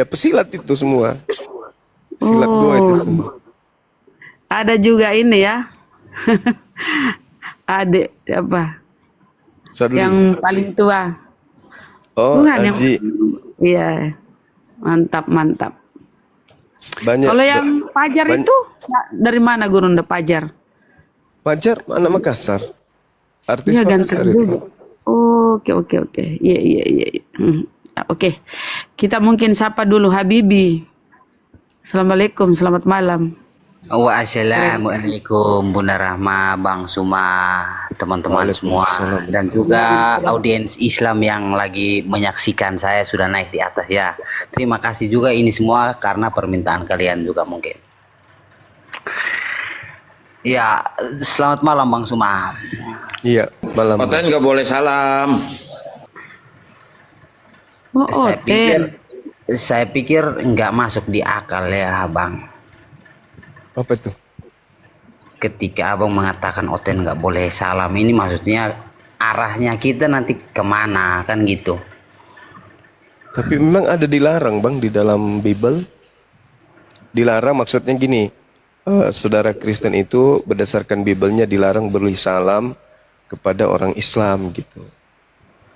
pesilat itu semua. Silat gua itu Oh, semua. ada juga ini ya. Adik apa? Yang Sadli. paling tua. Oh, Bukan yang Aji. iya. Mantap, mantap. Banyak. Kalau yang Pajar Banyak. itu dari mana Gurunda Pajar? Pajar anak Makassar. Artis Iya Makassar ganteng itu. juga. Oke, oke, oke. Iya, iya, iya, iya. Ya, oke. Kita mungkin sapa dulu Habibi. Assalamualaikum, selamat malam. Wassalamualaikum Bunda Rahma, Bang Suma, teman-teman semua, Waalaikumsalam. dan juga audiens Islam yang lagi menyaksikan saya sudah naik di atas ya. Terima kasih juga ini semua karena permintaan kalian juga mungkin. Ya, selamat malam Bang Suma. Iya, malam. Oten nggak boleh salam. Oh, Saya Oten. pikir saya pikir nggak masuk di akal ya Bang. Apa itu? Ketika abang mengatakan Oten nggak boleh salam, ini maksudnya arahnya kita nanti kemana kan gitu. Tapi memang ada dilarang bang di dalam Bible. Dilarang maksudnya gini, saudara Kristen itu berdasarkan Biblenya dilarang beri salam kepada orang Islam gitu.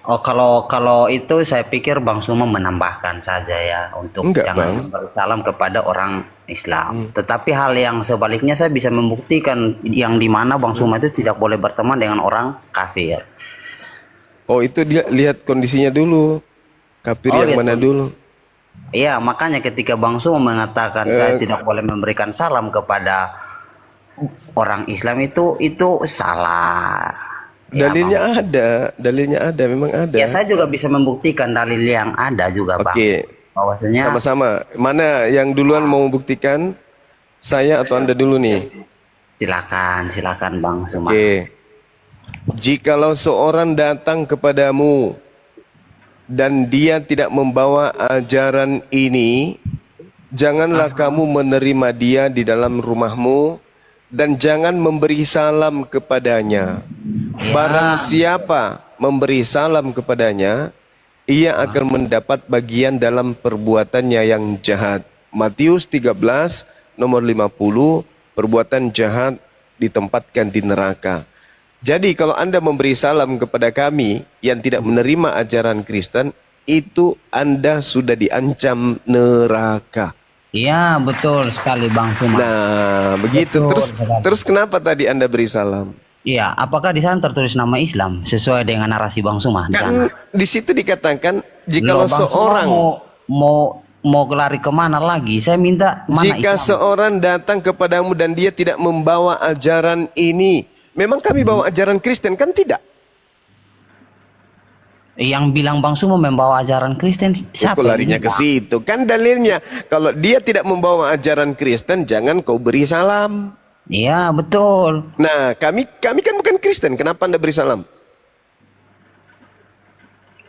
Oh, kalau itu saya pikir Bang Suma menambahkan saja ya untuk Enggak jangan bang. bersalam kepada orang Islam. Tetapi hal yang sebaliknya saya bisa membuktikan yang dimana Bang Suma itu tidak boleh berteman dengan orang kafir. Oh itu dia lihat kondisinya dulu. Kafir Oh, yang lihat mana kondisi. dulu? Iya, makanya ketika Bang Suma mengatakan saya tidak boleh memberikan salam kepada orang Islam itu salah. Ya, Dalilnya ada, memang ada. ya saya juga bisa membuktikan dalil yang ada juga Bang. Oke, Bahwasanya sama-sama. Mana yang duluan mau membuktikan? Saya atau Anda dulu nih? silakan Bang Suma. Oke. Jikalau seorang datang kepadamu dan dia tidak membawa ajaran ini, janganlah kamu menerima dia di dalam rumahmu dan jangan memberi salam kepadanya. Barang siapa memberi salam kepadanya, ia akan mendapat bagian dalam perbuatannya yang jahat. Matius 13 nomor 50, perbuatan jahat ditempatkan di neraka. Jadi kalau Anda memberi salam kepada kami yang tidak menerima ajaran Kristen, itu Anda sudah diancam neraka. Iya, betul sekali Bang Suma. Nah, begitu. Betul Terus sekali. terus kenapa tadi Anda beri salam? Iya, apakah di sana tertulis nama Islam sesuai dengan narasi Bang Suma di sana? Kan di situ dikatakan Loh, jikalau Bang Suma seorang mau lari kemana lagi? Saya minta mana jika Islam? seorang datang kepadamu dan dia tidak membawa ajaran ini, memang kami bawa ajaran Kristen kan tidak? Yang bilang Bang Suma membawa ajaran Kristen siapa? Kok larinya yang ke bilang? situ? Kan dalilnya kalau dia tidak membawa ajaran Kristen, jangan kau beri salam. Iya, betul. Nah, kami kan bukan Kristen, kenapa Anda beri salam?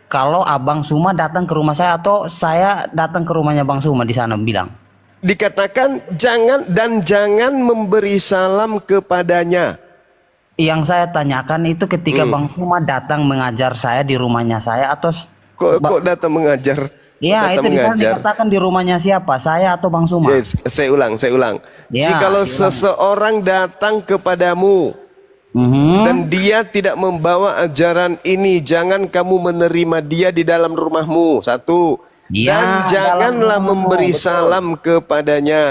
Kalau Abang Suma datang ke rumah saya atau saya datang ke rumahnya Bang Suma di sana bilang. Dikatakan jangan memberi salam kepadanya. Yang saya tanyakan itu ketika Bang Suma datang mengajar saya di rumahnya saya atau Kok datang mengajar? iya, Datang itu di sana mengajar. dikatakan di rumahnya siapa? Saya atau Bang Suma? Yes, saya ulang. Ya, Jikalau diulang. seseorang datang kepadamu dan dia tidak membawa ajaran ini, jangan kamu menerima dia di dalam rumahmu. Satu. Ya, Dan dalam janganlah rumahmu, memberi betul. salam kepadanya.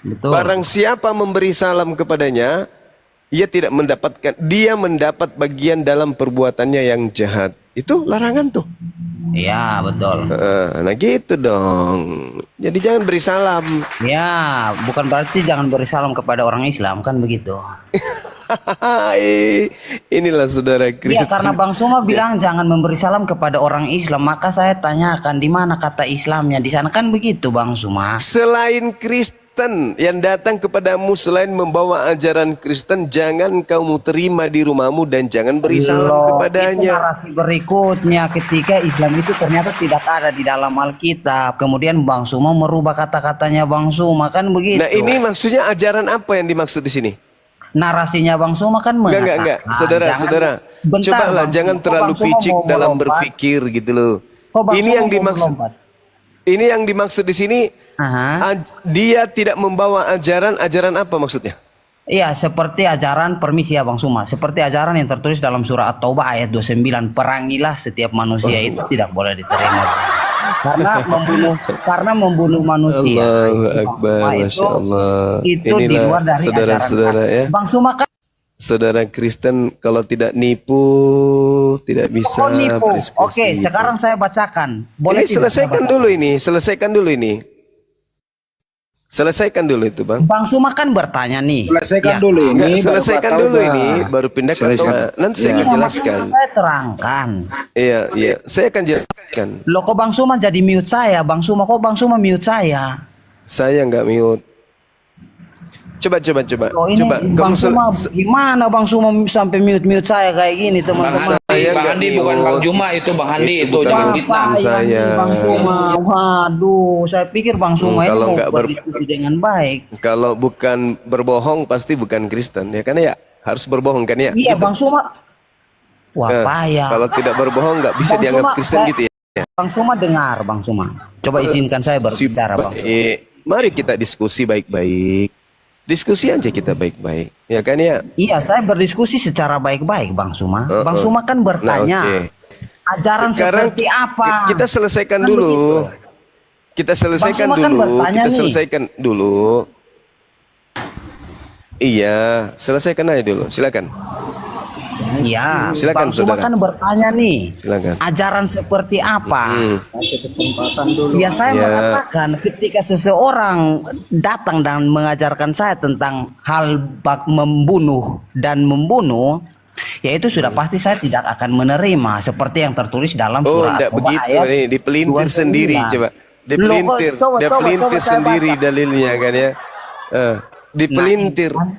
Betul. Barang siapa memberi salam kepadanya, dia mendapat bagian dalam perbuatannya yang jahat. Itu larangan tuh. Iya, betul. Nah gitu dong. Jadi jangan beri salam. Ya, bukan berarti jangan beri salam kepada orang Islam kan begitu. Inilah saudara Iya, Kristen. karena Bang Suma bilang jangan memberi salam kepada orang Islam, maka saya tanyakan di mana kata Islamnya di sana kan begitu Bang Suma. Selain Kristen yang datang kepadamu selain membawa ajaran Kristen, jangan kamu terima di rumahmu dan jangan beri salam Loh, itu kepadanya. narasi berikutnya ketika Islam itu ternyata tidak ada di dalam Alkitab. Kemudian Bang Suma merubah kata-katanya Bang Suma kan begitu. Nah ini maksudnya ajaran apa yang dimaksud di sini? Narasinya Bang Suma kan mengatakan Enggak. Saudara. Bentar, Cobalah Bang jangan Suma. Kok terlalu Bang Suma picik mau dalam melompat? berpikir gitu loh. Kok Bang Ini Suma yang mau dimaksud. melompat? Ini yang dimaksud di sini, Aha. dia tidak membawa ajaran apa maksudnya? Iya, seperti ajaran permisi ya Bang Suma, seperti ajaran yang tertulis dalam surah At-Taubah ayat 29, perangilah setiap manusia itu tidak boleh diterima. Karena membunuh manusia. Allahu Itu, Bang Akbar, Suma, Masya Allah. itu di Inilah luar dari ajaran saudara-saudara kami. ya. Bang Suma kan Saudara Kristen kalau tidak nipu, tidak bisa kok nipu. berdiskusi. Oke, sekarang saya bacakan. Boleh Ini tidak saya selesaikan bacakan? dulu ini, selesaikan dulu ini. Selesaikan dulu itu, Bang. Bang Suma kan bertanya nih. Selesaikan Ya, dulu ini. Enggak, baru selesaikan Pak dulu Tauba. ini, baru pindah ke Selesaikan. Tauba. Nanti saya Ya. akan jelaskan. Saya terangkan. Iya, iya, saya akan jelaskan. Loh kok Bang Suma jadi mute saya? Bang Suma kok Bang Suma mute saya? Saya nggak mute. Coba. Loh ini Coba Bang Suma gimana Bang Suma sampai mute saya kayak gini teman-teman? Saya Bang nggak Handi bukan mute. Bang Juma itu Bang Handi itu bukan jangan Bang fitnah. Juma. saya. Bang Suma, waduh, saya pikir Bang Suma ini kalau mau nggak berdiskusi dengan baik. Kalau bukan berbohong pasti bukan Kristen ya kan ya? Harus berbohong kan ya? Iya Gitu. Bang Suma. Wah Eh, payah. Kalau tidak berbohong nggak bisa Bang dianggap Suma, Kristen gitu ya? Bang Suma dengar Bang Suma. Coba izinkan saya berbicara Bang. Mari kita diskusi baik-baik. Diskusi aja kita baik-baik, ya kan ya? Iya, saya berdiskusi secara baik-baik Bang Suma. Bang Uh-uh. Suma kan bertanya. Nah, oke. Ajaran Sekarang seperti apa? kita selesaikan Kan dulu. begitu. Kita selesaikan Bang Suma kan dulu. bertanya Kita nih. selesaikan dulu. Iya, selesaikan aja dulu. Silakan. Iya, Silakan, Bang Suma saudara. kan bertanya nih. Silakan. Ajaran seperti apa? Ya saya Ya. mengatakan ketika seseorang datang dan mengajarkan saya tentang hal membunuh dan membunuh, ya itu sudah pasti saya tidak akan menerima seperti yang tertulis dalam Oh, surah enggak At-Taubah begitu ayat nih, dipelintir 29. sendiri coba. Dipelintir, Loh, coba dipelintir saya sendiri baca. dalilnya kan ya. Dipelintir. Nah,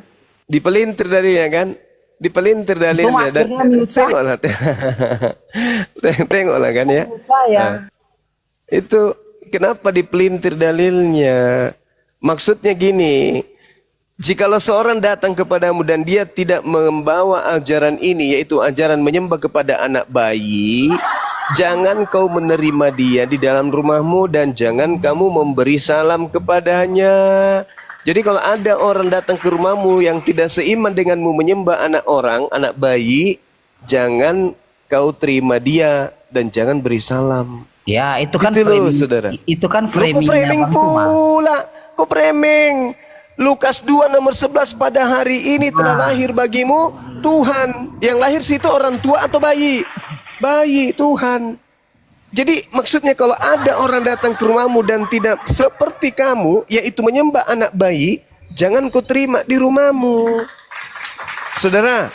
Dipelintir dalilnya kan? Dipelintir dalilnya dan akhirnya mute saya. tengoklah. Tengoklah kan ya. Saya Itu kenapa dipelintir dalilnya? Maksudnya gini, jikalau seorang datang kepadamu dan dia tidak membawa ajaran ini, yaitu ajaran menyembah kepada anak bayi, jangan kau menerima dia di dalam rumahmu dan jangan kamu memberi salam kepadanya. Jadi kalau ada orang datang ke rumahmu yang tidak seiman denganmu menyembah anak orang, anak bayi, jangan kau terima dia dan jangan beri salam. ya itu kan Gitu loh, framing, saudara. itu kan Lu kok framingnya framing Bang Suma. pula? Kok framing? Lukas 2 nomor 11 pada hari ini telah lahir bagimu Tuhan. Yang lahir situ orang tua atau bayi? Bayi Tuhan. Jadi maksudnya kalau ada orang datang ke rumahmu dan tidak seperti kamu, yaitu menyembah anak bayi, jangan kau terima di rumahmu. Saudara,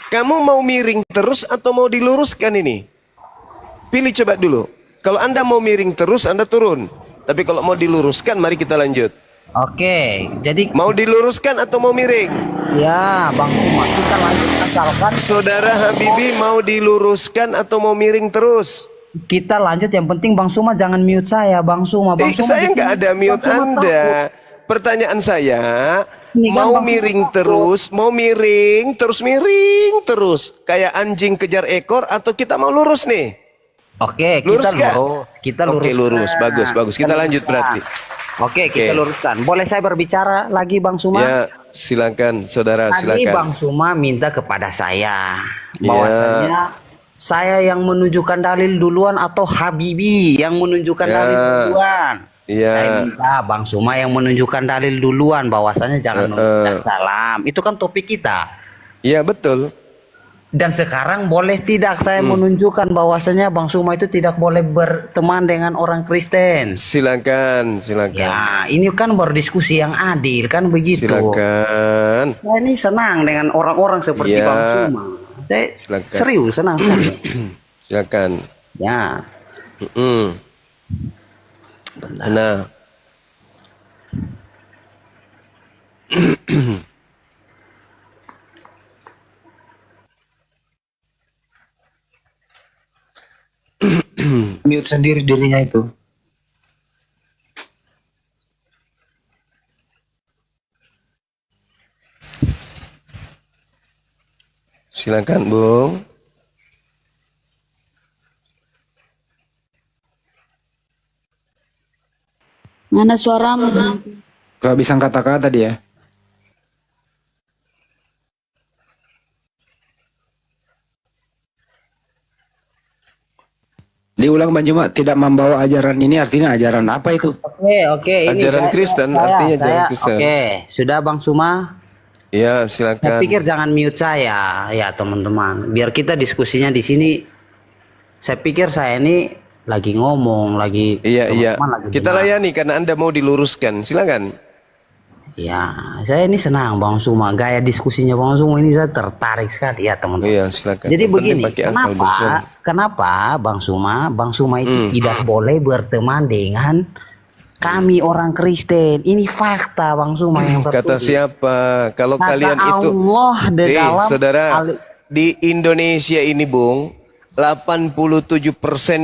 kamu mau miring terus atau mau diluruskan ini? Pilih coba dulu. Kalau Anda mau miring terus, Anda turun. Tapi kalau mau diluruskan, mari kita lanjut. Oke, jadi Mau diluruskan atau mau miring? ya Bang Suma kita lanjut asalkan Saudara Habibi mau diluruskan atau mau miring terus? kita lanjut, yang penting Bang Suma jangan mute saya Bang Suma. Bang Suma Saya bikin- nggak ada mute Bang Suma Anda. takut. Pertanyaan saya, Ini kan mau Bang Suma miring takut. terus, mau miring terus, kayak anjing kejar ekor atau kita mau lurus nih? Oke, Lurus kita nggak? lurus. Kita lurus. Oke, lurus, bagus. Kita lanjut berarti. Oke, kita Oke. luruskan. Boleh saya berbicara lagi Bang Suma? Ya, silakan saudara, Tadi silakan. Bang Suma minta kepada saya Ya. bahwasanya saya yang menunjukkan dalil duluan atau Habibi yang menunjukkan Ya. dalil duluan. Ya. Saya minta Bang Suma yang menunjukkan dalil duluan bahwasanya jangan mengucapkan salam. Itu kan topik kita. Iya, betul. Dan sekarang boleh tidak saya menunjukkan bahwasanya Bang Suma itu tidak boleh berteman dengan orang Kristen. Silakan. Ya, ini kan berdiskusi yang adil kan begitu. Silakan. Saya ini senang dengan orang-orang seperti Ya. Bang Suma. Saya Silakan. serius senang sekali. Silakan. Ya, Mm. Nah, Mute sendiri dirinya itu. silakan Bung. Mana suaramu? Kehabisan kata-kata dia. Diulang Bang Juma, tidak membawa ajaran ini artinya ajaran apa itu? Oke, ini Ajaran Kristen, artinya ajaran Kristen. Oke, sudah Bang Suma. Ya, Saya silakan. pikir jangan mute saya, ya teman-teman. Biar kita diskusinya di sini. Saya pikir saya ini lagi ngomong, lagi Iya, iya. teman-teman lagi Kita dengar. layani karena Anda mau diluruskan. Silakan. Ya, saya ini senang Bang Suma. Gaya diskusinya Bang Suma ini saya tertarik sekali ya teman-teman. Iya, silakan. Jadi Yang penting begini, pakai akal, Bang Suma. kenapa Bang Suma itu tidak boleh berteman dengan kami orang Kristen? Ini fakta Bang Suma yang tertulis. Kata siapa? Kalau Kata kalian itu, Allah di dalam saudara, al- di Indonesia ini, Bung, 87%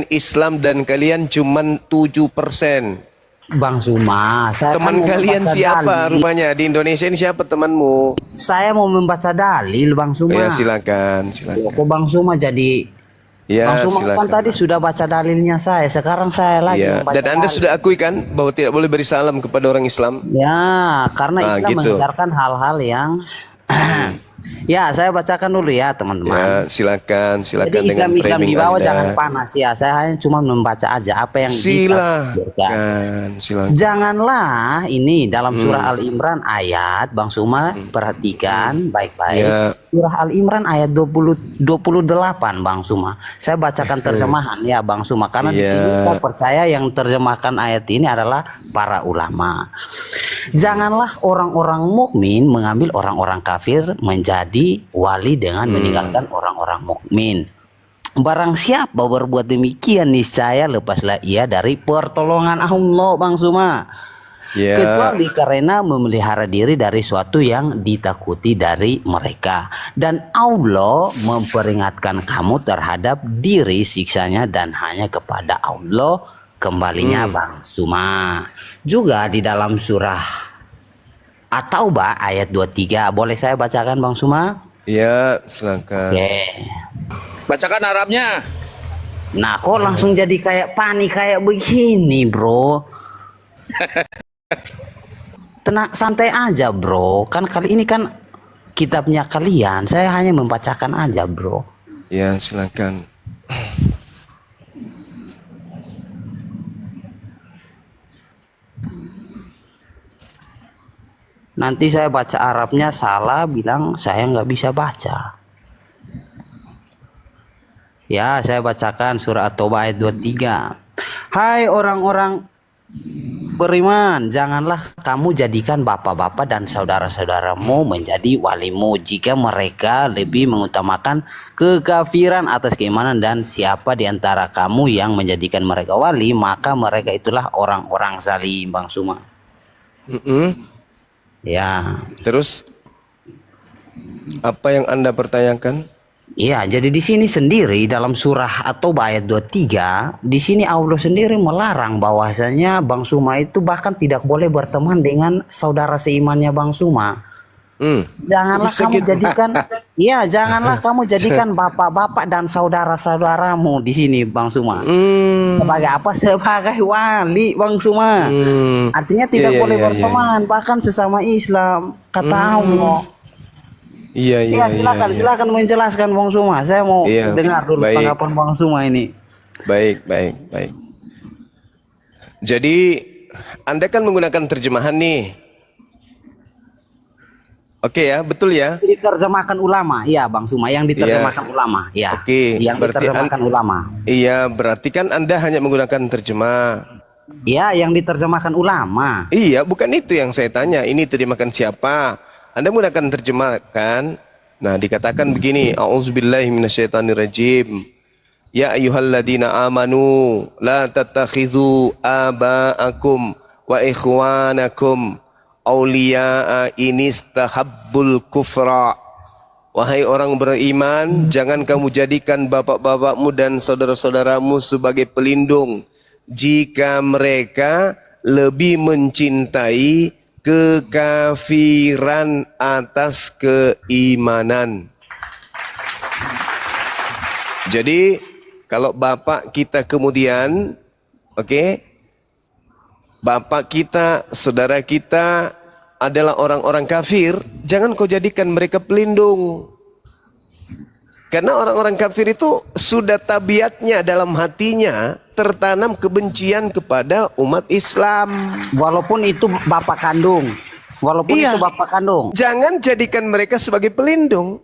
Islam dan kalian cuman 7%. Bang Suma, saya Teman kan mau kalian membaca siapa dalil. rupanya di Indonesia ini, siapa temanmu? Saya mau membaca dalil Bang Suma. Ya, silakan, silakan. Kok Bang Suma jadi Ya, Bang Suma kan silakan. tadi sudah baca dalilnya saya. Sekarang saya lagi Ya, membaca dan Anda dalil. sudah akui kan bahwa tidak boleh beri salam kepada orang Islam? Ya, karena Nah, Islam gitu. mengajarkan hal-hal yang ya, saya bacakan dulu ya, teman-teman. Ya, silakan, silakan Jadi dengan Islam di framing bawah Anda. jangan panas ya. Saya hanya cuma membaca aja apa yang ditakdirkan. Silakan, silakan. Janganlah ini dalam surah Al-Imran ayat Bang Suma perhatikan baik-baik. Ya. Surah Al-Imran ayat 28 Bang Suma. Saya bacakan terjemahan ya Bang Suma karena di Ya. sini saya percaya yang terjemahkan ayat ini adalah para ulama. Janganlah orang-orang mukmin mengambil orang-orang kafir menjadi wali dengan meninggalkan orang-orang mukmin. Barang siapa berbuat demikian niscaya lepaslah ia dari pertolongan Allah Bang Suma. Ya. Kecuali karena memelihara diri dari suatu yang ditakuti dari mereka. Dan Allah memperingatkan kamu terhadap diri siksanya dan hanya kepada Allah kembalinya Bang Suma. Juga di dalam surah At-Taubah ayat 23. Boleh saya bacakan Bang Suma? Ya, silakan. Oke. Bacakan Arabnya. Nah, kok langsung jadi kayak panik kayak begini, bro? Tenang, santai aja, bro. Kan kali ini kan kitabnya kalian. Saya hanya membacakan aja, bro. Ya, silakan. Nanti saya baca Arabnya salah, bilang saya nggak bisa baca. Ya, saya bacakan surah At-Taubah ayat 23. Hai orang-orang beriman, janganlah kamu jadikan bapak-bapak dan saudara-saudaramu menjadi walimu jika mereka lebih mengutamakan kekafiran atas keimanan, dan siapa di antara kamu yang menjadikan mereka wali, maka mereka itulah orang-orang zalim, Bang Suma. Ya. Terus apa yang Anda pertanyakan? Iya, jadi di sini sendiri dalam surah At-Taubah ayat 23, di sini Allah sendiri melarang bahwasanya Bang Suma itu bahkan tidak boleh berteman dengan saudara seimannya Bang Suma. Janganlah Bisa kamu gitu? jadikan, iya, janganlah kamu jadikan bapak-bapak dan saudara-saudaramu di sini Bang Suma. Sebagai apa? Sebagai wali Bang Suma. Artinya tidak Iya, boleh iya, iya. berteman, bahkan sesama Islam, kata Allah. Iya, Iya, silakan menjelaskan Bang Suma. Saya mau Iya, dengar dulu baik. tanggapan Bang Suma ini. Baik, baik, baik. Jadi Anda kan menggunakan terjemahan nih. Oke ya, betul ya. Diterjemahkan ulama, iya Bang Suma, yang diterjemahkan ulama, ya. Oke, Yang berarti diterjemahkan ulama. Iya, berarti kan Anda hanya menggunakan terjemah. Iya, yang diterjemahkan ulama. Iya, bukan itu yang saya tanya. Ini terjemahkan siapa? Anda menggunakan terjemah kan? Nah, dikatakan begini, A'udzubillahi minasyaitonirrajim. Ya ayyuhalladzina amanu la tattakhizu aba'akum wa ikhwanakum awliya'a inistahabbul kufra. Wahai orang beriman, jangan kamu jadikan bapak-bapakmu dan saudara-saudaramu sebagai pelindung jika mereka lebih mencintai kekafiran atas keimanan. Jadi kalau bapak kita kemudian bapak kita, saudara kita adalah orang-orang kafir, jangan kau jadikan mereka pelindung. Karena orang-orang kafir itu sudah tabiatnya dalam hatinya tertanam kebencian kepada umat Islam. Walaupun itu bapak kandung. Walaupun Iya. itu bapak kandung. Jangan jadikan mereka sebagai pelindung.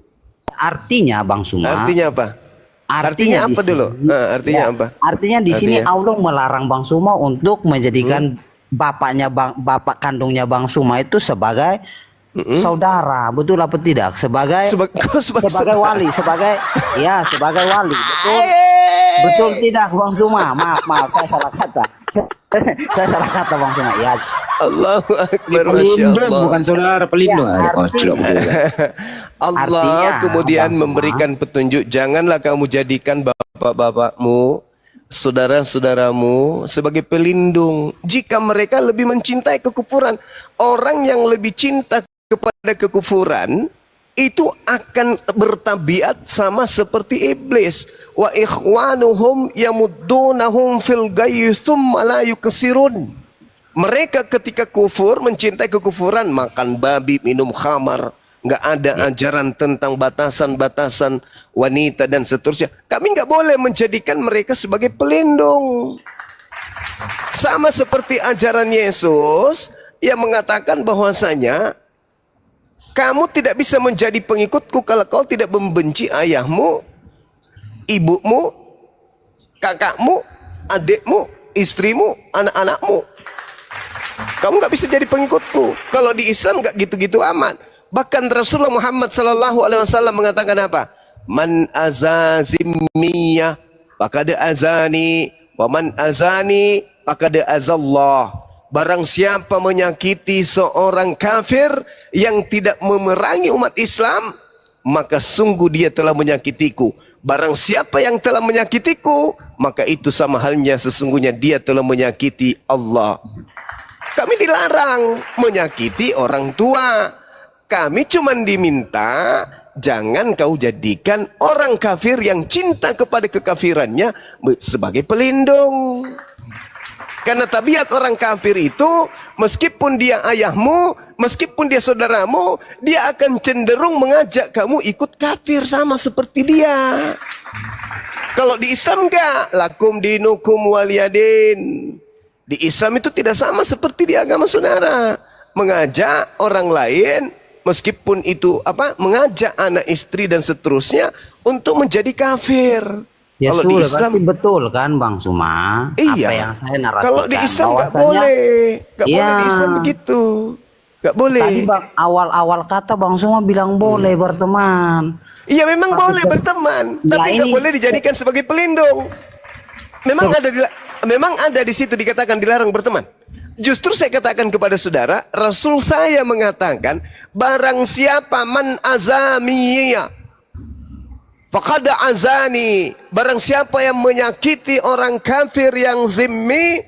Artinya Bang Suma. Artinya apa? Artinya di apa dulu? sini- Artinya ya, apa? Artinya di sini Artinya? Allah melarang Bang Suma untuk menjadikan bapak kandungnya Bang Suma itu sebagai saudara, betul apa tidak? Sebagai Kau sebagai sebagai saudara. wali, sebagai wali, betul? Betul tidak Bang Suma? Maaf, saya salah kata. Saya salah kata Bang Suma. Ya. Allahu Akbar, Masya Pelindung Allah. bukan saudara pelindung. Ya, Ah, kau arti- tidak betul. Allah Artinya, kemudian Bang Suma, memberikan petunjuk, janganlah kamu jadikan bapak-bapakmu, saudara-saudaramu sebagai pelindung jika mereka lebih mencintai kekufuran. Orang yang lebih cinta kepada kekufuran itu akan bertabiat sama seperti iblis. Wa ikhwanuhum yamuddunahum fil ghayyi tsumma la yuksirun. Mereka ketika kufur, mencintai kekufuran, makan babi, minum khamar, nggak ada ajaran tentang batasan-batasan wanita dan seterusnya. Kami nggak boleh menjadikan mereka sebagai pelindung. Sama seperti ajaran Yesus yang mengatakan bahwasanya kamu tidak bisa menjadi pengikutku kalau kau tidak membenci ayahmu, ibumu, kakakmu, adikmu, istrimu, anak-anakmu. Kamu nggak bisa jadi pengikutku. Kalau di Islam nggak gitu-gitu amat. Bahkan Rasulullah Muhammad SAW mengatakan apa? Man azazimiyah faqad azani, wa man azani faqad azallah. Barang siapa menyakiti seorang kafir yang tidak memerangi umat Islam, maka sungguh dia telah menyakitiku. Barang siapa yang telah menyakitiku, maka itu sama halnya sesungguhnya dia telah menyakiti Allah. Kami dilarang menyakiti orang tua. Kami cuma diminta jangan kau jadikan orang kafir yang cinta kepada kekafirannya sebagai pelindung. Karena tabiat orang kafir itu, meskipun dia ayahmu, meskipun dia saudaramu, dia akan cenderung mengajak kamu ikut kafir sama seperti dia. Kalau di Islam enggak, lakum dinukum waliyadin. Di Islam itu tidak sama seperti di agama saudara. Mengajak orang lain, meskipun itu mengajak anak istri dan seterusnya untuk menjadi kafir. Ya Kalau di sudah, Islam berarti betul kan Bang Suma? iya. Apa yang saya narasikan. Kalau di Islam nggak bahwasanya- boleh, nggak Iya. boleh di Islam begitu, nggak boleh. Tadi Bang, awal-awal kata Bang Suma bilang boleh berteman. Iya memang Tapi boleh berteman, Ya, tapi nggak ini boleh dijadikan sebagai pelindung. Memang ada di situ dikatakan dilarang berteman. Justru saya katakan kepada saudara, Rasul saya mengatakan, barang siapa man azamiya faqad azani, barang siapa yang menyakiti orang kafir yang zimmi,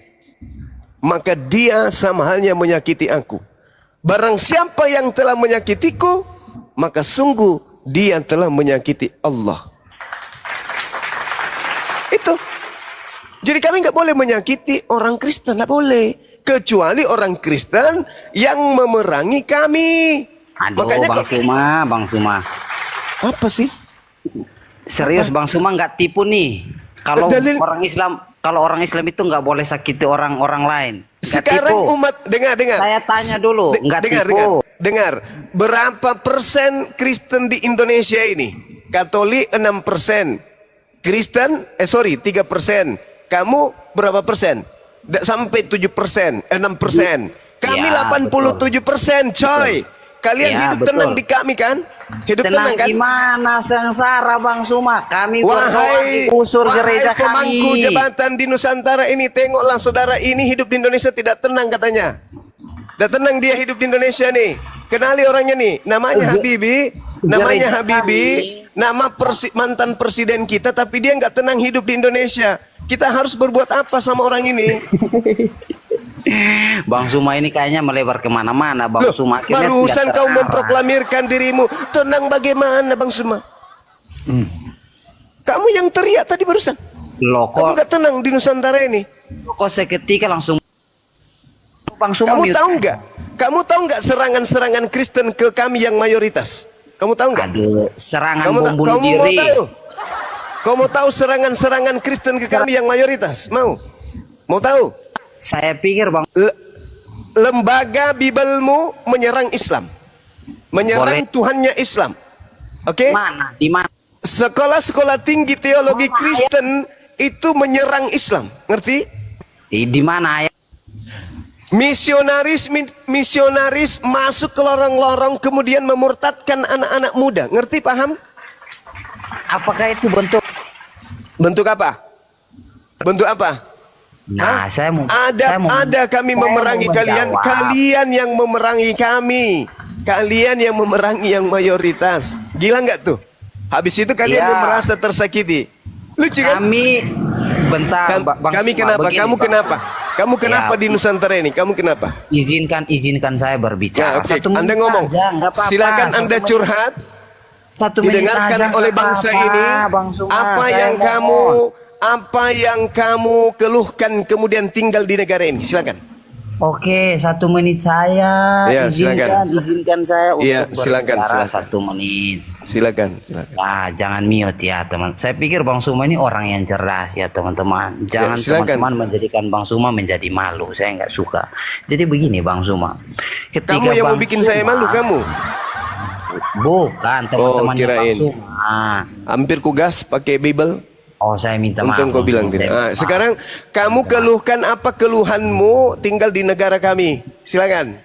maka dia sama halnya menyakiti aku. Barang siapa yang telah menyakitiku, maka sungguh dia telah menyakiti Allah. Itu. Jadi kami nggak boleh menyakiti orang Kristen, nggak boleh. Kecuali orang Kristen yang memerangi kami. Aduh, Makanya Bang Suma. apa sih? Serius Bang Suma nggak tipu nih. Kalau Dalil- orang Islam itu nggak boleh sakiti orang lain. Nggak Sekarang tipu. umat dengar. Saya tanya dulu, nggak dengar, tipu. dengar. Berapa persen Kristen di Indonesia ini? Katolik 6%. Kristen 3%. Kamu berapa persen? Sampai 7%, 6%. Kami Ya, 87%, coy. Kalian Ya, hidup betul. tenang di kami kan? Hidup tenang kan? Gimana sengsara Bang Suma? Kami berdoa Wahai, di usur gereja pemangku kami. jabatan di Nusantara ini, tengoklah saudara ini hidup di Indonesia tidak tenang katanya. Tidak tenang dia hidup di Indonesia nih. Kenali orangnya nih, namanya Habibie, Gereja nama mantan presiden kita, tapi dia nggak tenang hidup di Indonesia. Kita harus berbuat apa sama orang ini? Bang Suma ini kayaknya melebar kemana-mana Bang Loh, Suma. Akhirnya barusan tidak kau terarah. memproklamirkan dirimu tenang bagaimana Bang Suma? Kamu yang teriak tadi barusan. Loh Kamu kok, nggak tenang di Nusantara ini. kok seketika langsung Bang Suma Kamu mute. tahu nggak? Kamu tahu nggak serangan-serangan Kristen ke kami yang mayoritas? Kamu tahu nggak? Aduh, serangan Kamu, bom bunuh kamu mau diri. tahu? Kamu mau tahu serangan-serangan Kristen ke kami yang mayoritas? Mau? Mau tahu? Saya pikir Bang Lembaga Bibelmu menyerang Islam, menyerang Boleh. Tuhannya Islam. Oke? mana? Di mana? Sekolah-sekolah tinggi teologi Kristen itu menyerang Islam. Ngerti? Di mana ayat? Misionaris masuk ke lorong-lorong kemudian memurtadkan anak-anak muda. Ngerti, paham? Apakah itu bentuk? Bentuk apa? Bentuk apa? Nah, Hah? saya mau Ada kami saya memerangi mau kalian. menjawab. Kalian yang memerangi kami. Kalian yang memerangi yang mayoritas. Gila nggak tuh? Habis itu kalian Iya. yang merasa tersakiti. Lucu kan? Kami bentar Bang Kami Suma, kenapa? begini, Kamu Bang. kenapa? Kamu kenapa Ya. di Nusantara ini? Kamu kenapa? Izinkan saya berbicara. Nah, oke. 1 menit Anda ngomong. saja, nggak apa-apa. Silakan 1 Anda menit. curhat. 1 menit Didengarkan saja, oleh nggak bangsa apa-apa, ini. Bang Suma. Apa Saya yang mohon. kamu keluhkan kemudian tinggal di negara ini? Silakan. Oke, 1 menit saya. Ya, silakan. Izinkan saya untuk Iya, silakan, berbicara silakan. 1 menit. Silakan. Ah, jangan mute ya teman. Saya pikir Bang Suma ini orang yang cerdas ya teman-teman. Jangan silakan. teman-teman menjadikan Bang Suma menjadi malu. Saya nggak suka. Jadi begini Bang Suma. Ketika Kamu yang mau Bang bikin saya malu, kamu. Bukan teman-temannya Bang kirain. Suma. Hampir kugas pakai Bible. Oh, saya minta maaf. Untung kau Bang bilang Suma. tidak. Saya minta maaf. Sekarang kamu keluhkan apa keluhanmu tinggal di negara kami. Silakan.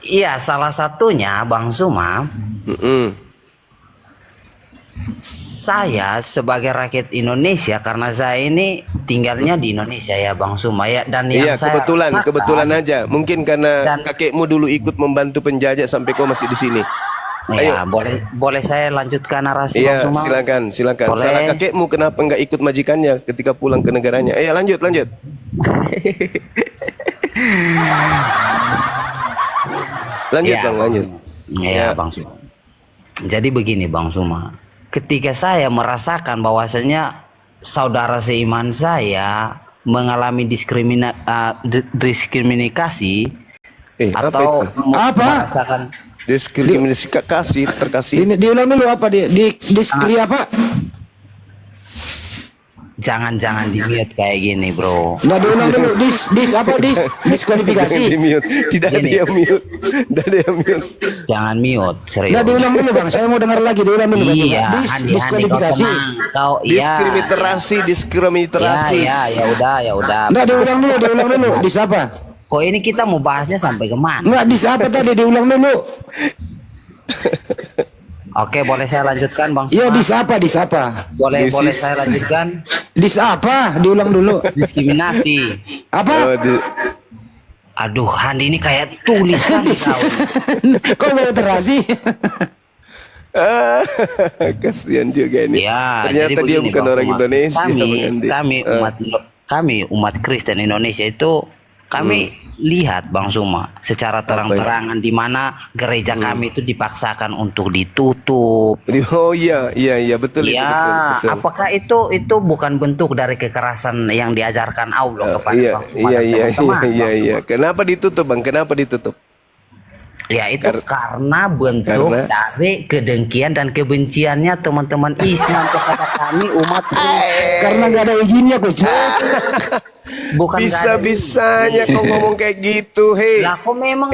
Iya, salah satunya Bang Suma, Mm-mm. saya sebagai rakyat Indonesia karena saya ini tinggalnya di Indonesia ya Bang Suma ya, dan yang Iya, saya rasakan- kebetulan aja. Mungkin karena Dan- kakekmu dulu ikut membantu penjajah sampai kau masih di sini. Ya, boleh saya lanjutkan narasi Iya, Bang Suma? silakan. Boleh. Salah kakekmu kenapa nggak ikut majikannya ketika pulang ke negaranya? Lanjut. Lanjut, Ya, Bang, lanjut. Iya, Bang Suma. Jadi begini Bang Suma, ketika saya merasakan bahwasanya saudara seiman saya mengalami diskriminasi Apa atau itu? merasakan Diskriminasi terkasih. Diulang dulu apa diskri apa? jangan di mute kayak gini bro. Nggak diulang dulu diskualifikasi. Jangan di-mute. Tidak ada Gini. yang mute. Tidak ada yang mute. Jangan mute serius. Nggak diulang dulu bang. Saya mau dengar lagi diulang dulu. Bang. Iya, Andi, Diskualifikasi. kau iya. Diskriminasi. Ya udah. Nggak diulang dulu. Dis apa? Kok ini kita mau bahasnya sampai kemana? Nggak dis apa tadi diulang dulu. Oke, boleh saya lanjutkan Bang Suma? Iya dis apa? Boleh This is- saya lanjutkan? Dis apa? Diulang dulu. Diskriminasi. Apa? Aduh, Andi ini kayak tulisan kau. Kok mau terasi? Kasihan juga ini. Ya, Ternyata jadi dia begini, bukan Bang orang Suma. Indonesia, Bang Andi. Kami umat Kristen Indonesia itu kami lihat Bang Suma secara terang-terangan di mana gereja kami itu dipaksakan untuk ditutup. Oh iya, betul itu, Ya, betul. apakah itu bukan bentuk dari kekerasan yang diajarkan Allah kepada Iya, Bang Suma dan teman-teman, Bang Suma? Kenapa ditutup, Bang? Kenapa ditutup? Ya itu karena bentuk karena- dari kedengkian dan kebenciannya teman-teman Islam kepada kami umat Kristen. Karena nggak ada izinnya kok. Bukan nggak ada Bisa-bisanya kau ngomong kayak gitu, hei. Lah, kok memang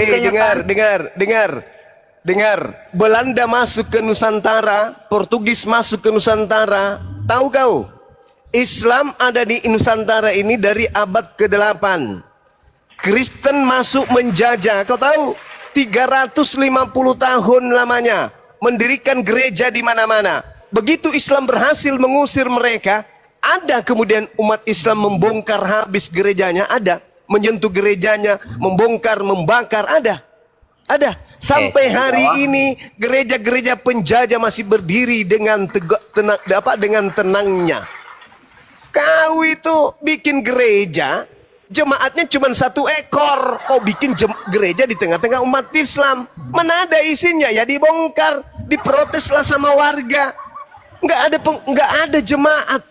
dengar. Belanda masuk ke Nusantara, Portugis masuk ke Nusantara. Tahu kau? Islam ada di Nusantara ini dari abad ke-8. Kristen masuk menjajah. Kau tahu? 350 tahun lamanya mendirikan gereja di mana-mana. Begitu Islam berhasil mengusir mereka, ada kemudian umat Islam membongkar habis gerejanya, ada menyentuh gerejanya, membongkar, membakar, ada. Sampai hari ini gereja-gereja penjajah masih berdiri dengan dengan tenangnya. Kau itu bikin gereja, jemaatnya cuma 1 ekor. Kau bikin gereja di tengah-tengah umat Islam. Mana ada isinya? Ya dibongkar, diproteslah sama warga. Nggak ada jemaat.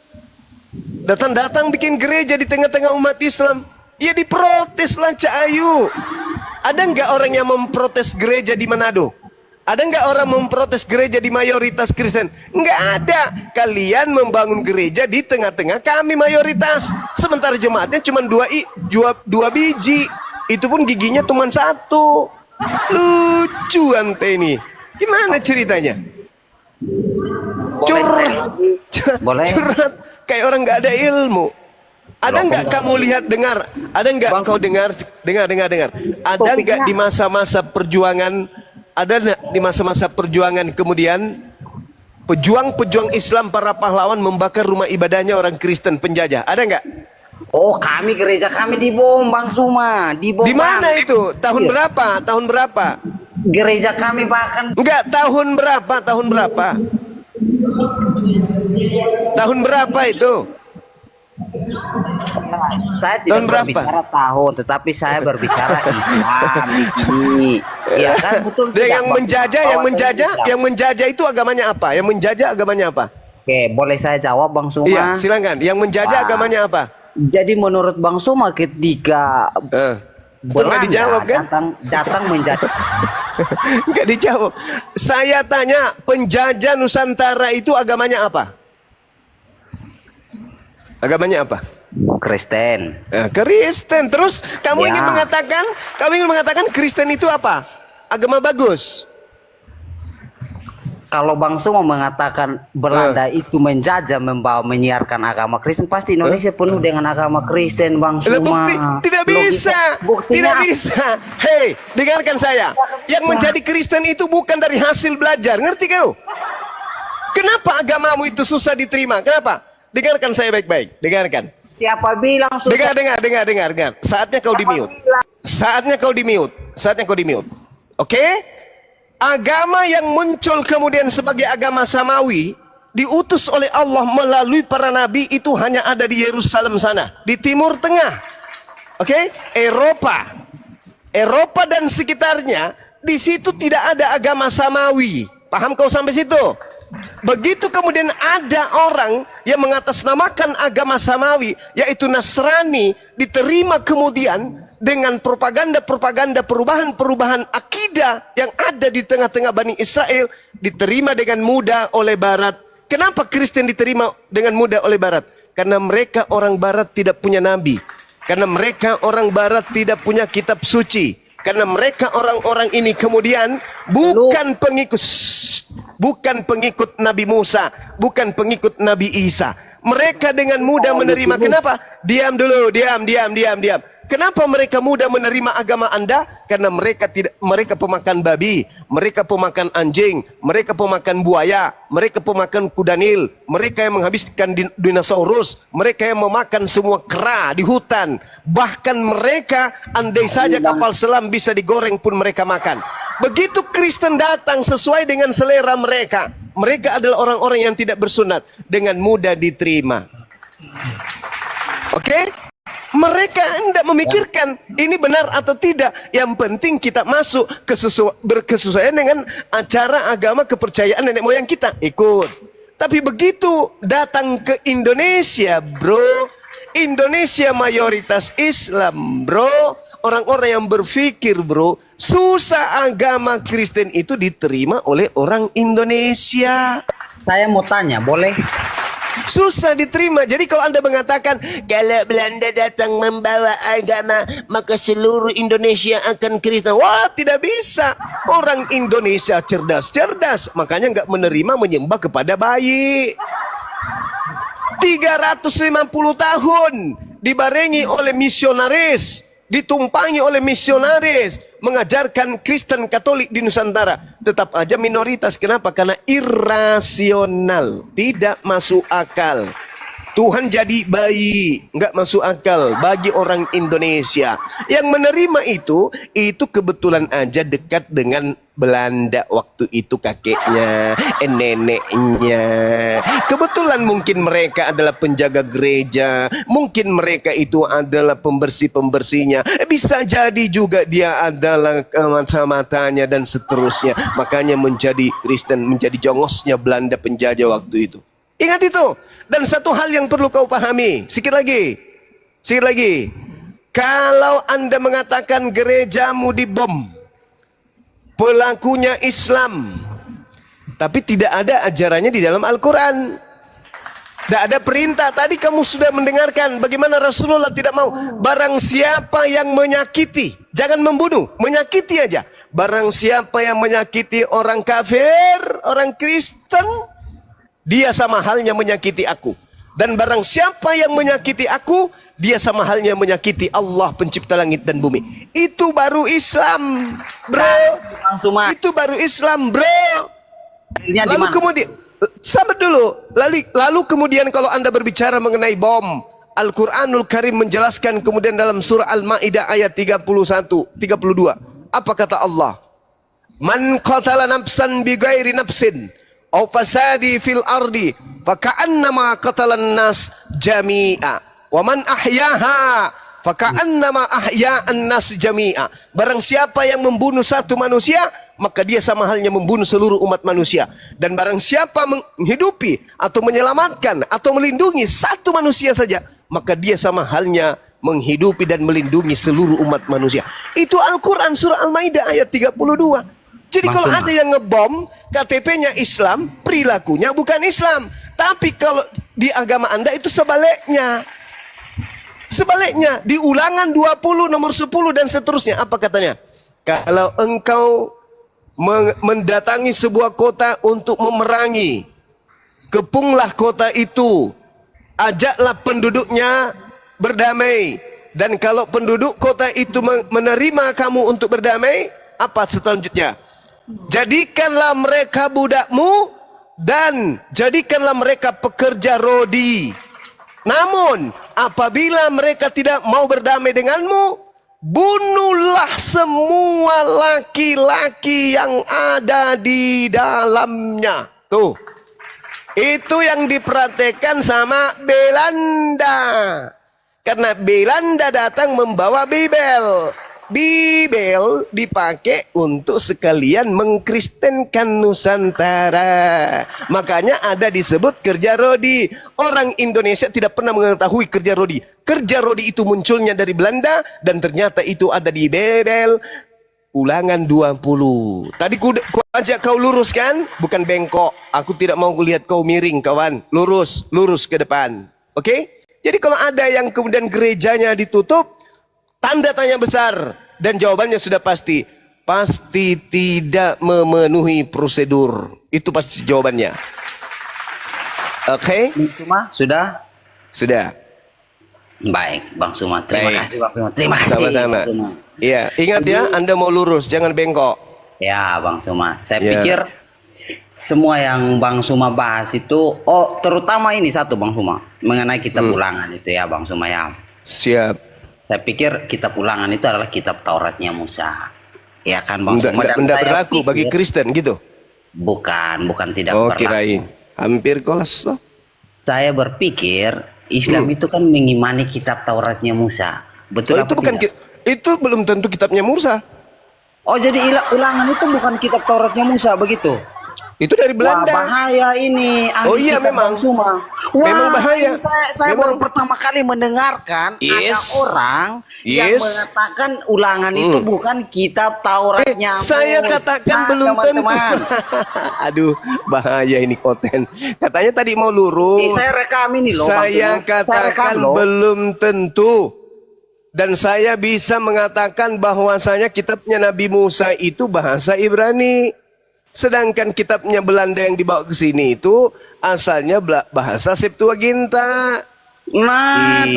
Datang-datang bikin gereja di tengah-tengah umat Islam. Ya diprotes lah Cak Ayu. Ada nggak orang yang memprotes gereja di Manado? Ada nggak orang memprotes gereja di mayoritas Kristen? Nggak ada. Kalian membangun gereja di tengah-tengah kami mayoritas. Sementara jemaatnya cuma dua biji. Itu pun giginya cuma satu. Lucu ante ini. Gimana ceritanya? Boleh. Curhat kayak orang nggak ada ilmu. Ada nggak kamu lihat dengar? Ada nggak kau dengar? Dengar. Ada nggak di masa-masa perjuangan? Ada nggak di masa-masa perjuangan kemudian pejuang-pejuang Islam para pahlawan membakar rumah ibadahnya orang Kristen penjajah? Ada nggak? Oh, gereja kami dibom Bang Suma, dibom. Di mana itu? Tahun berapa? Tahun berapa? Gereja kami bahkan Enggak, tahun berapa? Tahun berapa? Tahun berapa itu? saya tidak Tahun berapa? berbicara tahun, tetapi saya berbicara Islam ini. Iya kan betul. Dia tidak, yang Bang? menjajah, yang menjajah itu agamanya apa? Yang menjajah agamanya apa? Oke, boleh saya jawab Bang Suma? Iya, silakan. Yang menjajah agamanya apa? Jadi menurut Bang Suma ketika Itu nggak dijawab kan? datang menjajah. Nggak dijawab. Saya tanya, penjajah Nusantara itu agamanya apa? Agamanya apa? Kristen. Kristen. Terus kamu Ya. ingin mengatakan Kristen itu apa? Agama bagus. Kalau Bang Suma mengatakan Belanda itu menjajah menyiarkan agama Kristen, pasti Indonesia penuh dengan agama Kristen, Bang Lah, Suma. tidak bisa. Buktinya Tidak bisa. Hei, dengarkan saya. Yang menjadi Kristen itu bukan dari hasil belajar. Ngerti kau? Kenapa agamamu itu susah diterima? Kenapa? Dengarkan saya baik-baik. Dengarkan. Siapa bilang susah? Dengar. Saatnya kau di mute. Oke? Agama yang muncul kemudian sebagai agama samawi diutus oleh Allah melalui para nabi itu hanya ada di Yerusalem sana, di Timur Tengah. Oke? Eropa dan sekitarnya, di situ tidak ada agama samawi. Paham kau sampai situ? Begitu kemudian ada orang yang mengatasnamakan agama samawi, yaitu Nasrani, diterima kemudian dengan propaganda-propaganda perubahan-perubahan akidah yang ada di tengah-tengah Bani Israel, diterima dengan mudah oleh Barat. Kenapa Kristen diterima dengan mudah oleh Barat? Karena mereka orang Barat tidak punya nabi. Karena mereka orang Barat tidak punya kitab suci. Karena mereka orang-orang ini kemudian bukan pengikut Nabi Musa, bukan pengikut Nabi Isa. Mereka dengan mudah menerima. Kenapa? Diam dulu. Kenapa mereka mudah menerima agama Anda? Karena mereka pemakan babi, mereka pemakan anjing, mereka pemakan buaya, mereka pemakan kuda Nil, mereka yang menghabiskan dinosaurus, mereka yang memakan semua kera di hutan. Bahkan mereka, andai saja kapal selam bisa digoreng pun mereka makan. Begitu Kristen datang sesuai dengan selera mereka, mereka adalah orang-orang yang tidak bersunat, dengan mudah diterima. Oke? Mereka tidak memikirkan ini benar atau tidak. Yang penting kita masuk berkesesuaian dengan acara agama kepercayaan nenek moyang kita, ikut. Tapi begitu datang ke Indonesia, bro, Indonesia mayoritas Islam, bro, orang-orang yang berpikir, bro, susah agama Kristen itu diterima oleh orang Indonesia. Saya mau tanya, boleh? Susah diterima. Jadi kalau Anda mengatakan kalau Belanda datang membawa agama, maka seluruh Indonesia akan Kristen. Wah, tidak bisa. Orang Indonesia cerdas. Makanya nggak menerima menyembah kepada bayi. 350 tahun dibarengi oleh misionaris, ditumpangi oleh misionaris, mengajarkan Kristen Katolik di Nusantara, tetap aja minoritas. Kenapa? Karena irasional, tidak masuk akal. Tuhan jadi bayi, nggak masuk akal bagi orang Indonesia. Yang menerima itu kebetulan aja dekat dengan Belanda waktu itu, kakeknya, neneknya. Kebetulan mungkin mereka adalah penjaga gereja, mungkin mereka itu adalah pembersih-pembersihnya. Bisa jadi juga dia adalah mata-matanya dan seterusnya. Makanya menjadi Kristen, menjadi jongosnya Belanda penjajah waktu itu. Ingat itu. Dan satu hal yang perlu kau pahami, sikit lagi. Kalau Anda mengatakan gerejamu dibom, pelakunya Islam, tapi tidak ada ajarannya di dalam Al-Quran, tidak ada perintah. Tadi kamu sudah mendengarkan bagaimana Rasulullah tidak mau. Barang siapa yang menyakiti, jangan membunuh, menyakiti aja. Barang siapa yang menyakiti orang kafir, orang Kristen, dia sama halnya menyakiti aku. Dan barang siapa yang menyakiti aku, dia sama halnya menyakiti Allah pencipta langit dan bumi. Itu baru Islam, bro. Itu baru Islam, bro. Lalu kemudian, sabar dulu. Lalu kemudian kalau Anda berbicara mengenai bom, Al-Quranul Karim menjelaskan kemudian dalam surah Al-Ma'idah ayat 31, 32. Apa kata Allah? Man qatala nafsan bighairi nafsin aw fasadi fil ardi faka'annama qatalan nas jami'a wa man ahyaha faka'annama ahya'an nas jami'a. Barang siapa yang membunuh satu manusia, maka dia sama halnya membunuh seluruh umat manusia. Dan barang siapa menghidupi atau menyelamatkan atau melindungi satu manusia saja, maka dia sama halnya menghidupi dan melindungi seluruh umat manusia. Itu Al-Quran surah Al-Maidah ayat 32. Jadi kalau ada yang ngebom, KTP-nya Islam, perilakunya bukan Islam. Tapi kalau di agama Anda itu sebaliknya. Sebaliknya, di Ulangan 20 nomor 10 dan seterusnya. Apa katanya? Kalau engkau mendatangi sebuah kota untuk memerangi, kepunglah kota itu, ajaklah penduduknya berdamai. Dan kalau penduduk kota itu menerima kamu untuk berdamai, apa selanjutnya? Jadikanlah mereka budakmu dan jadikanlah mereka pekerja rodi. Namun apabila mereka tidak mau berdamai denganmu, bunuhlah semua laki-laki yang ada di dalamnya. Tuh, itu yang diperhatikan sama Belanda. Karena Belanda datang membawa Bibel. Bibel dipakai untuk sekalian mengkristenkan Nusantara. Makanya ada disebut kerja rodi. Orang Indonesia tidak pernah mengetahui kerja rodi. Kerja rodi itu munculnya dari Belanda dan ternyata itu ada di Bibel. Ulangan 20. Tadi ku ajak kau lurus kan? Bukan bengkok. Aku tidak mau lihat kau miring kawan. Lurus, lurus ke depan. Oke? Jadi kalau ada yang kemudian gerejanya ditutup, tanda tanya besar. Dan jawabannya sudah pasti. Pasti tidak memenuhi prosedur. Itu pasti jawabannya. Oke? Suma, sudah? Sudah. Baik, Bang Suma. Terima Baik. kasih, Bang Suma. Terima kasih. Sama-sama. Bang Suma. Iya, ingat ya, Anda mau lurus, jangan bengkok. Ya, Bang Suma. Saya Ya. pikir semua yang Bang Suma bahas itu, terutama ini satu Bang Suma, mengenai kitab ulangan itu ya Bang Suma ya. Siap. Saya pikir kitab ulangan itu adalah kitab Tauratnya Musa. Ya kan Bang Suma. Dan Tidak saya berlaku bagi pikir- Kristen gitu. Bukan tidak Oh, berlaku. kirain. Hampir kolas loh. Saya berpikir Islam itu kan mengimani kitab Tauratnya Musa. Betul Oh, apa itu bukan tidak? itu belum tentu kitabnya Musa. Oh, jadi ulangan itu bukan kitab Tauratnya Musa begitu? Itu dari Wah, Belanda. bahaya ini. ahli Oh iya, kitab memang. Bang Suma. Wah, Memang bahaya. ini saya Memang. baru pertama kali mendengarkan ada Yes. orang yang Yes. mengatakan ulangan itu bukan kitab Tauratnya. Saya katakan belum tentu. teman-teman. Aduh, bahaya ini konten. Katanya tadi mau lurus. Saya rekam ini loh. Bang Saya Suma. katakan rekam loh. belum tentu. Dan saya bisa mengatakan bahwasanya kitabnya Nabi Musa itu bahasa Ibrani. Sedangkan kitabnya Belanda yang dibawa ke sini itu asalnya bahasa Septuaginta. Nah,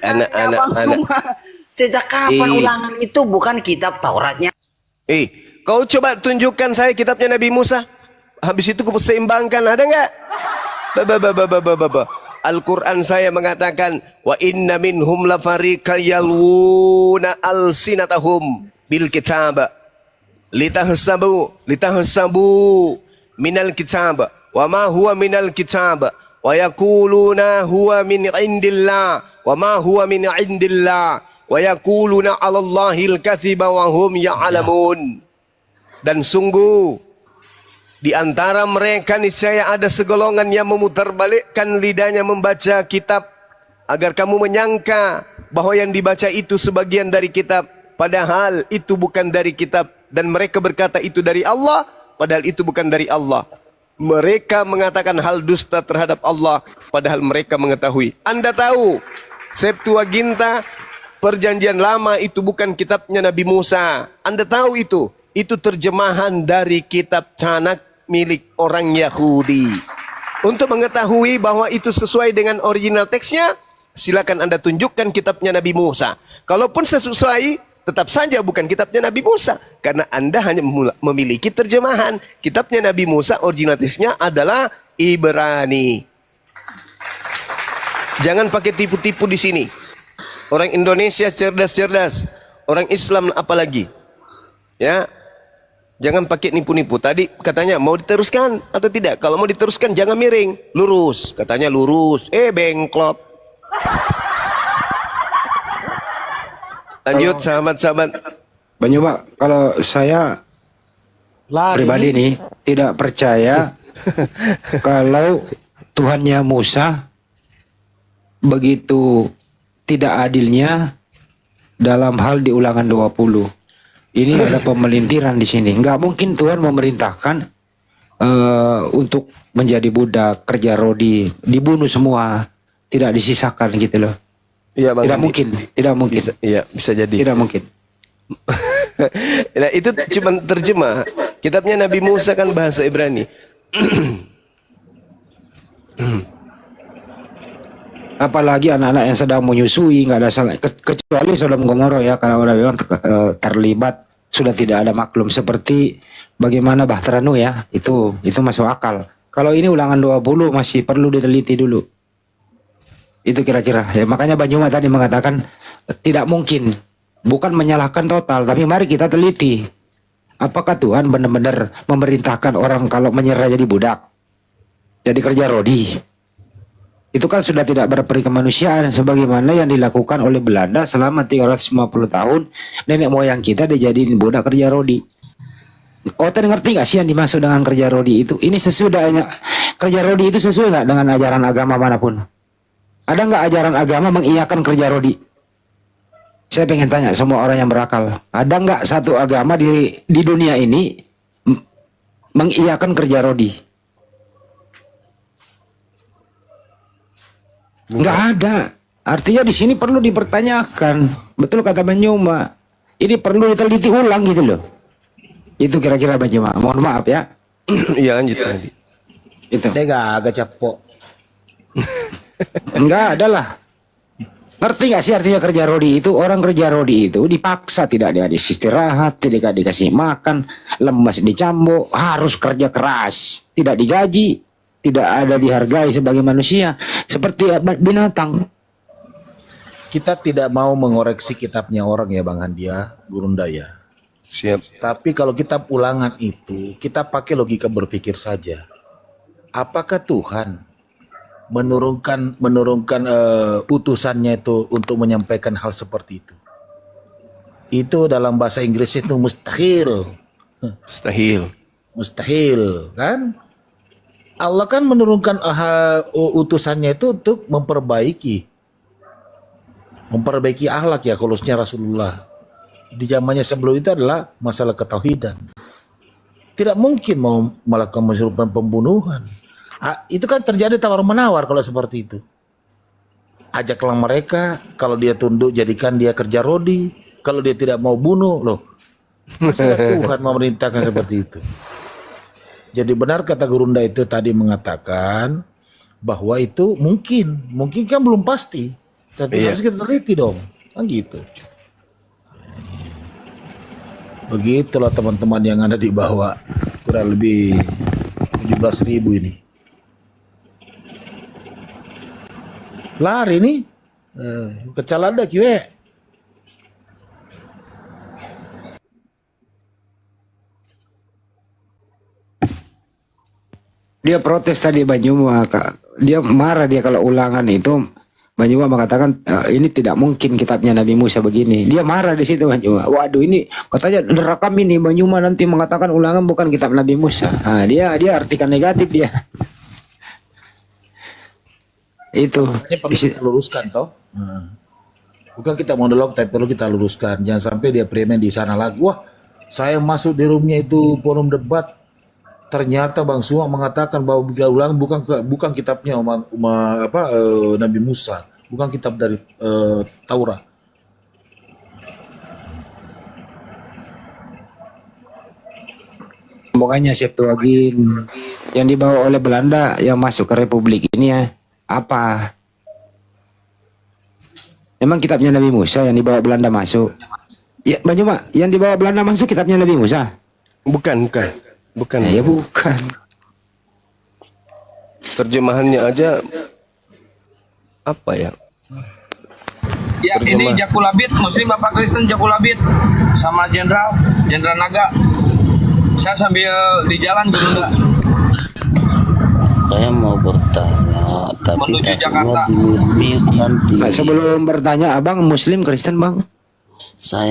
Anak-anak Bang anak. Suma, sejak kapan Ih. ulangan itu bukan kitab Tauratnya? Kau coba tunjukkan saya kitabnya Nabi Musa. Habis itu ku seimbangkan, ada nggak? Al-Quran saya mengatakan wa inna minhum lafariqan yalwuna alsinatahum bil kitab litahsabu minal kitab wa ma huwa minal kitab wa yaquluna huwa min indillah wa ma huwa min indillah wa yaquluna 'ala Allahil katsiba wa hum ya'lamun. Dan sungguh di antara mereka niscaya ada segolongan yang memutarbalikkan lidahnya membaca kitab agar kamu menyangka bahwa yang dibaca itu sebagian dari kitab, padahal itu bukan dari kitab, dan mereka berkata itu dari Allah, padahal itu bukan dari Allah. Mereka mengatakan hal dusta terhadap Allah, padahal mereka mengetahui. Anda tahu Septuaginta, Perjanjian Lama itu bukan kitabnya Nabi Musa. Anda tahu itu terjemahan dari kitab Canak milik orang Yahudi. Untuk mengetahui bahwa itu sesuai dengan original teksnya, silakan Anda tunjukkan kitabnya Nabi Musa. Kalaupun sesuai, tetap saja bukan kitabnya Nabi Musa, karena Anda hanya memiliki terjemahan. Kitabnya Nabi Musa original teksnya adalah Ibrani. Jangan pakai tipu-tipu di sini. Orang Indonesia cerdas-cerdas, orang Islam apalagi. Ya. Jangan pakai nipu-nipu. Tadi katanya mau diteruskan atau tidak? Kalau mau diteruskan jangan miring, lurus. Katanya lurus. Bengklot. Lanjut sahabat-sahabat. Banyuma, kalau saya pribadi nih tidak percaya kalau Tuhannya Musa begitu tidak adilnya dalam hal di Ulangan 20. Ini ada pemelintiran di sini. Nggak mungkin Tuhan memerintahkan untuk menjadi budak, kerja rodi, dibunuh semua, tidak disisakan gitu loh. Iya, Bang. Tidak mungkin, tidak mungkin. Bisa jadi. Tidak mungkin. Nah, itu cuma terjemah. Kitabnya Nabi Musa kan bahasa Ibrani. Apalagi anak-anak yang sedang menyusui, nggak ada salah, kecuali Sodom Gomora ya, karena udah memang terlibat, sudah tidak ada maklum, seperti bagaimana Bahtera Nuh ya, itu masuk akal. Kalau ini Ulangan 20 masih perlu diteliti dulu. Itu kira-kira ya, makanya Banyuma tadi mengatakan tidak mungkin, bukan menyalahkan total, tapi mari kita teliti apakah Tuhan benar-benar memerintahkan orang kalau menyerah jadi budak, jadi kerja rodi. Itu kan sudah tidak berperi kemanusiaan sebagaimana yang dilakukan oleh Belanda selama 350 tahun. Nenek moyang kita dijadiin budak kerja rodi. Kau ngerti gak sih yang dimaksud dengan kerja rodi itu? Ini sesuai dengan kerja rodi itu sesuai gak dengan ajaran agama manapun? Ada gak ajaran agama mengiyakan kerja rodi? Saya pengen tanya semua orang yang berakal. Ada gak satu agama di dunia ini mengiyakan kerja rodi? Nggak ada. Artinya di sini perlu dipertanyakan. Betul kata Banyuma. Ini perlu diteliti ulang gitu loh. Itu kira-kira Banyuma. Mohon maaf ya. Iya, lanjut tadi. Itu. Dia agak capok. Enggak ada lah. Ngerti nggak sih artinya kerja rodi itu? Orang kerja rodi itu dipaksa, tidak dikasih istirahat, tidak dikasih makan, lemas dicambuk, harus kerja keras, tidak digaji, tidak ada dihargai sebagai manusia, seperti binatang. Kita tidak mau mengoreksi kitabnya orang ya Bang Handia, Gurundaya. Siap. Tapi kalau kitab Ulangan itu, kita pakai logika berpikir saja. Apakah Tuhan menurunkan putusannya itu untuk menyampaikan hal seperti itu? Itu dalam bahasa Inggris itu mustahil. Mustahil, kan? Allah kan menurunkan utusannya itu untuk memperbaiki akhlak ya, khususnya Rasulullah. Di zamannya sebelum itu adalah masalah ketauhidan. Tidak mungkin mau melakukan menyuruhkan pembunuhan. Itu kan terjadi tawar-menawar kalau seperti itu. Ajaklah mereka, kalau dia tunduk jadikan dia kerja rodi, kalau dia tidak mau bunuh, loh. Masa Tuhan memerintahkan seperti itu. Jadi benar kata Gurunda itu tadi mengatakan bahwa itu mungkin kan belum pasti, tapi harus kita teliti dong, kan gitu. Begitulah teman-teman yang ada di bawah, kurang lebih 17.000 ini. Lari nih, kecalada kiwe. Dia protes tadi Banyuma, dia marah dia kalau ulangan itu. Banyuma mengatakan ini tidak mungkin kitabnya Nabi Musa begini. Dia marah di situ Banyuma. Waduh, ini katanya nerakam ini Banyuma nanti mengatakan ulangan bukan kitab Nabi Musa. Nah, dia artikan negatif dia. Itu Perlu luruskan toh. Bukan kita monolog, tapi perlu kita luruskan. Jangan sampai dia premen di sana lagi. Wah, saya masuk di roomnya itu forum debat. Ternyata Bang Suang mengatakan bahwa Biga Ulang bukan kitabnya Nabi Musa, bukan kitab dari Taurat. Makanya Septuagint yang dibawa oleh Belanda yang masuk ke Republik ini ya apa? Emang kitabnya Nabi Musa yang dibawa Belanda masuk? Ya, Bang Juma, yang dibawa Belanda masuk kitabnya Nabi Musa? Bukan. Ya bukan. Terjemahannya aja apa ya? Ya, ini Jakulabit, Muslim apa Kristen Jakulabit sama Jenderal Naga. Saya sambil di jalan Guru Nda. Saya mau bertanya, tapi Menuju tak Jakarta. dulu mute nanti. Nah, sebelum bertanya, Abang Muslim Kristen Bang? Saya